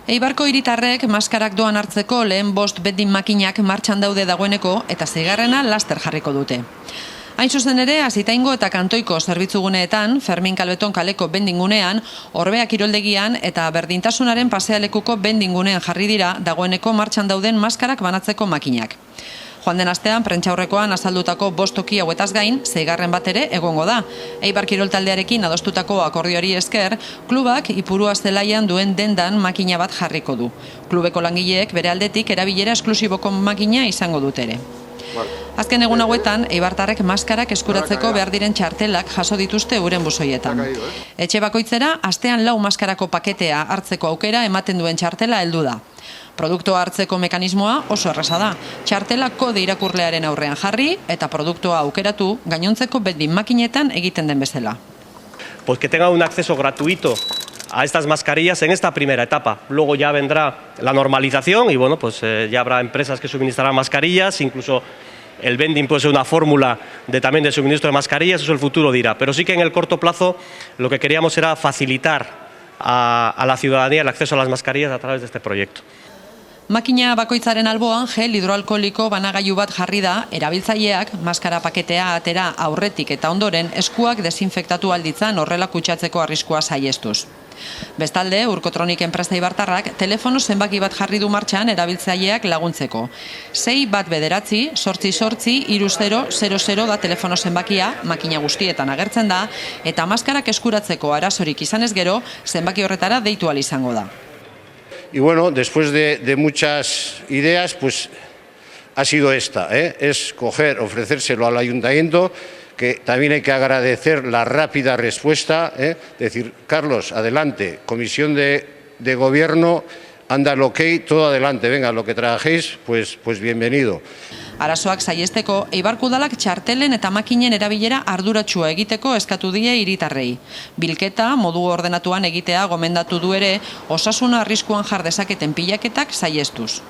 Eibarko hiritarrek maskarak doan hartzeko lehen 5 vending makinak martxan daude dagoeneko eta 6. laster jarriko dute. Hain zuzen ere, Azitaingo eta Kantoiko zerbitzuguneetan, Fermin Kalbeton kaleko vendingunean, Orbea kiroldegian eta Berdintasunaren pasealekuko vendingunean jarri dira dagoeneko martxan dauden maskarak banatzeko makinak. Joan den astean, prentxaurrekoan azaldutako 5 toki hauetaz gain, 6. bat ere egongo da. Eibar kirol taldearekin adostutako akordioari esker, klubak Ipurua zelaian duen dendan makina bat jarriko du. Klubeko langileek bere aldetik erabilera esklusiboko makina izango dut ere. Azken egun hauetan, eibartarrek maskarak eskuratzeko behar diren txartelak jaso dituzte euren buzoietan. Etxe bakoitzera, astean 4 maskarako paketea hartzeko aukera ematen duen txartela heldu da. Produktua hartzeko mekanismoa oso erraza da. Txartela kode irakurlearen aurrean jarri eta produktua aukeratu gainontzeko vending makinetan egiten den bezala. Pues que tenga un acceso gratuito a estas mascarillas en esta primera etapa. Luego ya vendrá la normalización y bueno, pues ya habrá empresas que suministrarán mascarillas, incluso el vending puede ser una fórmula también de suministro de mascarillas, eso el futuro dirá. Pero sí que en el corto plazo lo que queríamos era facilitar a la ciudadanía el acceso a las mascarillas a través de este proyecto. Makina bakoitzaren alboan gel hidroalkoliko banagailu bat jarri da, erabiltzaileak maskara paketea atera aurretik eta ondoren eskuak desinfektatu alditzan horrela kutsatzeko arriskua saihestuz. Bestalde, Urkotronik enpresa eibartarrak telefono zenbaki bat jarri du martxan erabiltzaileak laguntzeko. 6-1-8-8-30-30-00 da telefono zenbakia, makina guztietan agertzen da, eta maskarak eskuratzeko arazorik izanez gero, zenbaki horretara deitu ahal izango da. Y bueno, después de muchas ideas, pues ha sido esta, es ofrecérselo al ayuntamiento, que también hay que agradecer la rápida respuesta, decir, Carlos, adelante, comisión de gobierno, anda el ok, todo adelante, venga, lo que trabajéis, pues bienvenido. Arazoak saihesteko, Eibarko udalak txartelen eta makinen erabilera arduratsua egiteko eskatu die hiritarrei. Bilketa modu ordenatuan egitea gomendatu du ere, osasuna arriskuan jar dezaketen pilaketak saihestuz.